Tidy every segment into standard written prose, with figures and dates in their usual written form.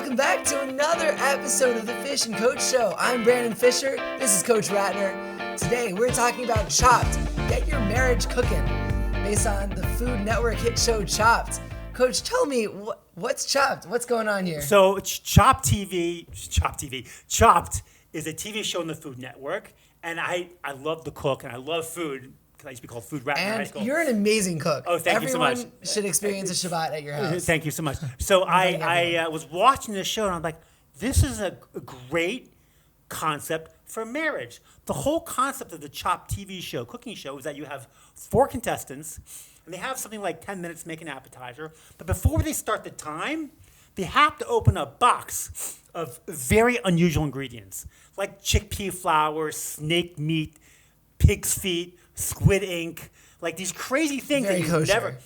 welcome back to another episode of the Fish and Coach Show. I'm Brandon Fisher. This is Coach Ratner. Today we're talking about Chopped. Get your marriage cooking, based on the Food Network hit show Chopped. Coach, tell me what's Chopped? What's going on here? So Chopped is a TV show on the Food Network, and I love to cook and I love food. I used to be called Food Ratner in high school. And you're an amazing cook. Oh, thank you so much. Everyone should experience a Shabbat at your house. Thank you so much. So I was watching this show and I'm like, this is a great concept for marriage. The whole concept of the Chopped TV show, cooking show, is that you have 4 contestants and they have something like 10 minutes to make an appetizer. But before they start the time, they have to open a box of very unusual ingredients, like chickpea flour, snake meat, pig's feet, squid ink, like these crazy things Very that you kosher. never,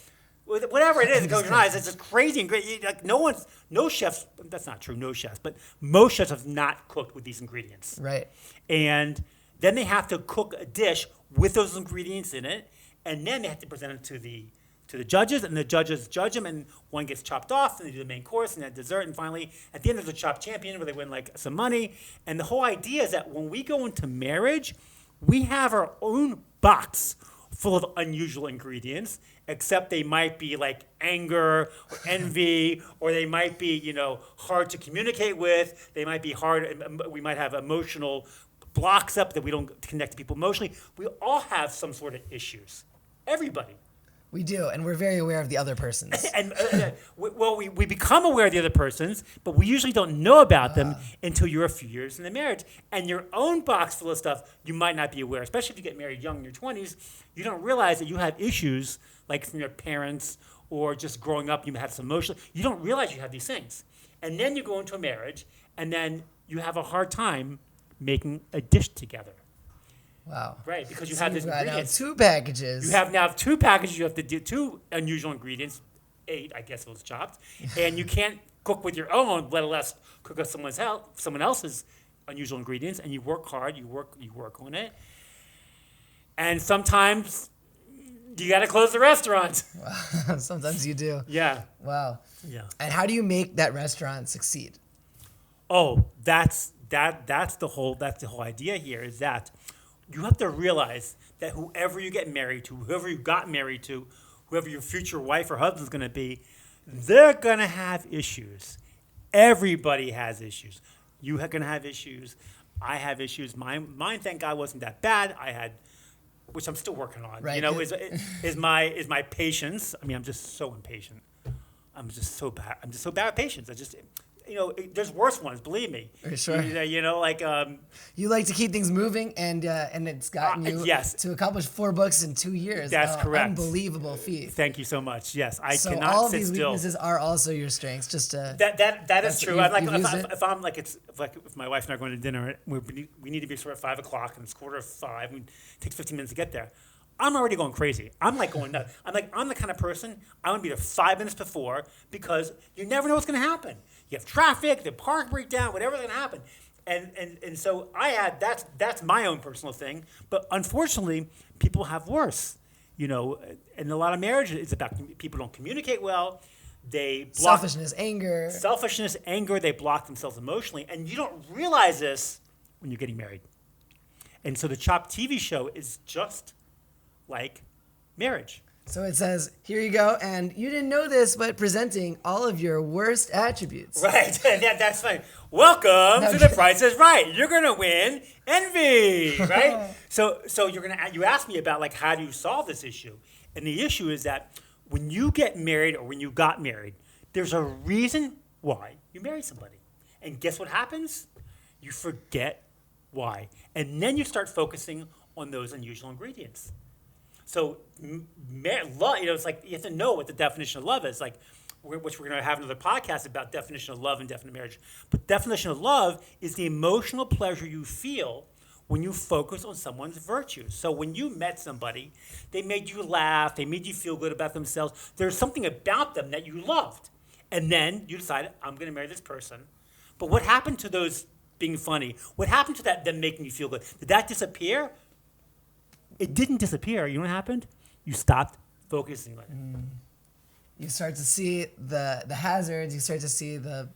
whatever it is, it goes in your eyes. It's just crazy and great. Like no chefs, that's not true, no chefs, but most chefs have not cooked with these ingredients. Right. And then they have to cook a dish with those ingredients in it, and then they have to present it to the judges, and the judges judge them, and one gets chopped off, and they do the main course, and then dessert, and finally, at the end, there's a chopped champion where they win like some money. And the whole idea is that when we go into marriage, we have our own box full of unusual ingredients, except they might be like anger or envy, or they might be, hard to communicate with. They might be hard. We might have emotional blocks up that we don't connect to people emotionally. We all have some sort of issues. Everybody. We do, and we're very aware of the other persons. And we become aware of the other persons, but we usually don't know about them until you're a few years in the marriage. And your own box full of stuff you might not be aware, especially if you get married young in your 20s. You don't realize that you have issues like from your parents or just growing up. You have some emotional. You don't realize you have these things, and then you go into a marriage, and then you have a hard time making a dish together. Wow. Right, because you So have this you've got now ingredients. 2 packages. You have now 2 packages. You have to do 2 unusual ingredients, 8, I guess it was chopped, and you can't cook with your own, let alone cook with someone else's unusual ingredients. And you work hard. You work on it, and sometimes you got to close the restaurant. Wow. Sometimes you do. Yeah. Wow. Yeah. And how do you make that restaurant succeed? Oh, that's the whole idea here, is that you have to realize that whoever you get married to, whoever you got married to, whoever your future wife or husband is going to be, they're going to have issues. Everybody has issues. You are going to have issues. I have issues. Mine, thank God, wasn't that bad. I had, which I'm still working on. Right. Is my patience. I mean, I'm just so impatient. I'm just so bad at patience. There's worse ones, believe me. Sure. You like to keep things moving, and it's gotten you to accomplish 4 books in 2 years. That's correct. Unbelievable feat. Thank you so much. Yes, I so cannot all of sit these still. weaknesses are also your strengths. Just to that is true. If my wife and I are going to dinner, we need to be sort of 5:00, and it's 4:45. And it takes 15 minutes to get there. I'm already going crazy. I'm like going nuts. I'm the kind of person, I want to be there 5 minutes before, because you never know what's going to happen. You have traffic, the park breakdown, whatever's going to happen. And so that's my own personal thing. But unfortunately, people have worse. In a lot of marriages, it's about people don't communicate well. They block selfishness, anger. They block themselves emotionally. And you don't realize this when you're getting married. And so the Chopped TV show is just like marriage. So it says, here you go, and you didn't know this, but presenting all of your worst attributes. Right, that's fine. Welcome to The Price is Right. You're gonna win envy, right? So you asked me about how do you solve this issue, and the issue is that when you get married or when you got married, there's a reason why you married somebody, and guess what happens? You forget why, and then you start focusing on those unusual ingredients. So, love, it's like you have to know what the definition of love is, which we're going to have another podcast about definition of love and definition of marriage. But definition of love is the emotional pleasure you feel when you focus on someone's virtues. So when you met somebody, they made you laugh, they made you feel good about themselves. There's something about them that you loved. And then you decided, I'm going to marry this person. But what happened to those being funny? What happened to them making you feel good? Did that disappear? It didn't disappear. You know what happened? You stopped focusing on it. You start to see the hazards. You start to see the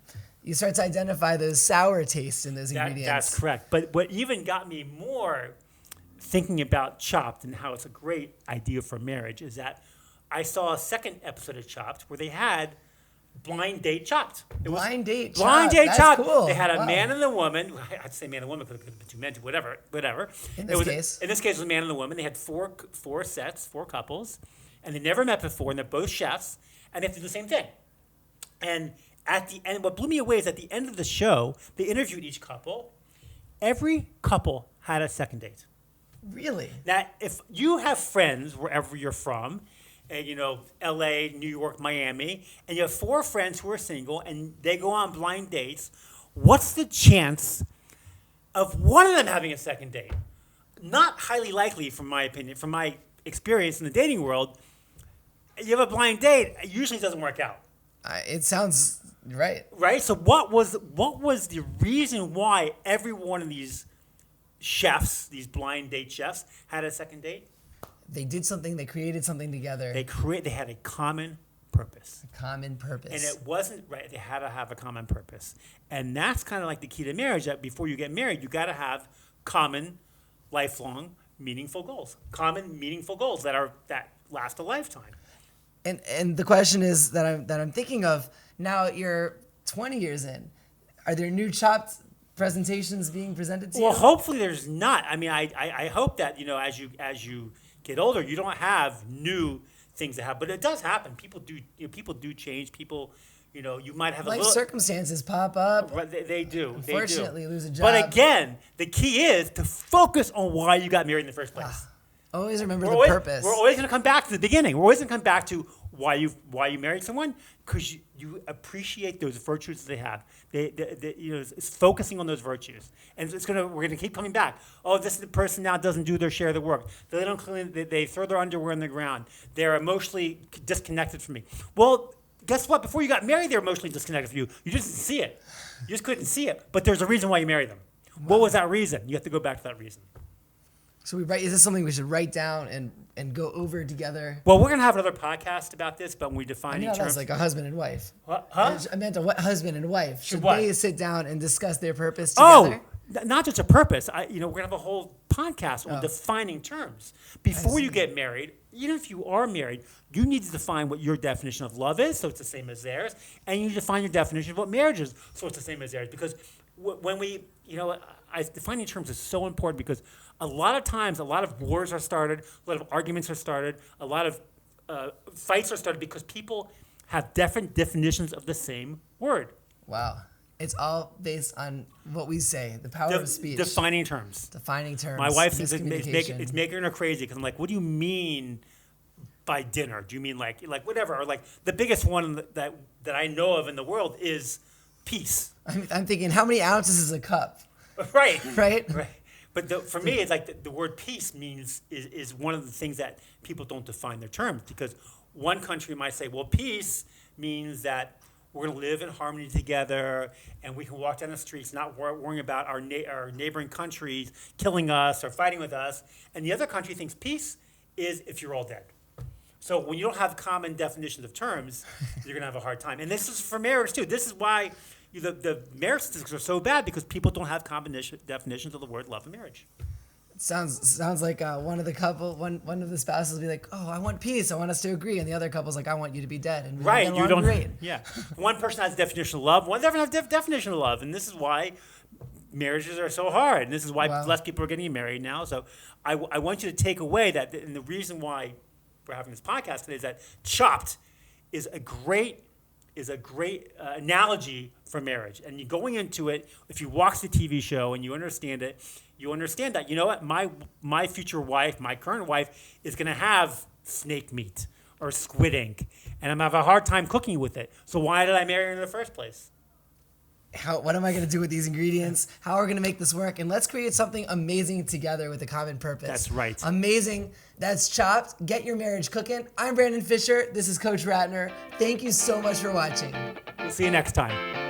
you start to identify those sour tastes in those ingredients. That's correct. But what even got me more thinking about Chopped and how it's a great idea for marriage is that I saw a second episode of Chopped where they had blind date Chopped. Blind date Chopped. Cool. They had a man and a woman. I'd say man and woman because it could have been two men, whatever. In this case, it was a man and a woman. They had four couples, and they never met before, and they're both chefs, and they have to do the same thing. And at the end, what blew me away is at the end of the show, they interviewed each couple. Every couple had a second date. Really? Now, if you have friends wherever you're from, and L.A., New York, Miami, and you have four friends who are single, and they go on blind dates, what's the chance of one of them having a second date? Not highly likely, from my opinion, from my experience in the dating world. You have a blind date, it usually doesn't work out. It sounds right. Right? So what was the reason why every one of these chefs, these blind date chefs, had a second date? They did something. They created something together. They had a common purpose. A common purpose. And it wasn't right. They had to have a common purpose. And that's kind of like the key to marriage, that before you get married, you got to have common, lifelong, meaningful goals. Common, meaningful goals that last a lifetime. And the question is that I'm thinking of now. You're 20 years in. Are there new Chopped presentations being presented to you? Well, hopefully there's not. I mean, I hope that as you get older, you don't have new things that happen, but it does happen. People do change. People, you might have life circumstances pop up. They do. Unfortunately, lose a job. But again, the key is to focus on why you got married in the first place. Always remember the purpose. We're always going to come back to the beginning. We're always going to come back to why you married someone, because you appreciate those virtues they have. It's focusing on those virtues, and we're going to keep coming back. Oh, this person now doesn't do their share of the work. They don't clean. They throw their underwear on the ground. They're emotionally disconnected from me. Well, guess what? Before you got married, they're emotionally disconnected from you. You just didn't see it. You just couldn't see it. But there's a reason why you married them. Wow. What was that reason? You have to go back to that reason. So is this something we should write down and go over together? Well, we're going to have another podcast about this, but when we define each term. That's like a husband and wife. What? Huh? I meant a husband and wife. Should what? They sit down and discuss their purpose together? Oh, not just a purpose. We're going to have a whole podcast on defining terms. Before you get married, even if you are married, you need to define what your definition of love is, so it's the same as theirs, and you need to define your definition of what marriage is, so it's the same as theirs. Because when we, defining terms is so important, because a lot of times, a lot of wars are started, a lot of arguments are started, a lot of fights are started because people have different definitions of the same word. Wow. It's all based on what we say, the power of speech. Defining terms. My wife thinks it's making her crazy, because I'm like, what do you mean by dinner? Do you mean like whatever? Or like the biggest one that I know of in the world is peace. I'm thinking, how many ounces is a cup? Right. Right. But for me, it's like the word peace is one of the things that people don't define their terms, because one country might say, well, peace means that we're going to live in harmony together, and we can walk down the streets not worrying about our neighboring countries killing us or fighting with us. And the other country thinks peace is if you're all dead. So when you don't have common definitions of terms, you're going to have a hard time. And this is for marriage too. This is why the marriage statistics are so bad, because people don't have common definitions of the word love and marriage. Sounds like one of the spouses will be like, oh, I want peace, I want us to agree, and the other couple's like, I want you to be dead, and right, you don't. Great. Yeah, one person has a definition of love, one doesn't have a definition of love, and this is why marriages are so hard, and this is why less people are getting married now. So I want you to take away that, and the reason why we're having this podcast today is that Chopped is a great analogy for marriage. And you going into it, if you watch the TV show and you understand it, you understand that, you know what, my future wife, my current wife, is going to have snake meat or squid ink, and I'm going to have a hard time cooking with it. So why did I marry her in the first place? What am I going to do with these ingredients? How are we going to make this work? And let's create something amazing together with a common purpose. That's right. Amazing. That's Chopped. Get your marriage cooking. I'm Brandon Fisher. This is Coach Ratner. Thank you so much for watching. We'll see you next time.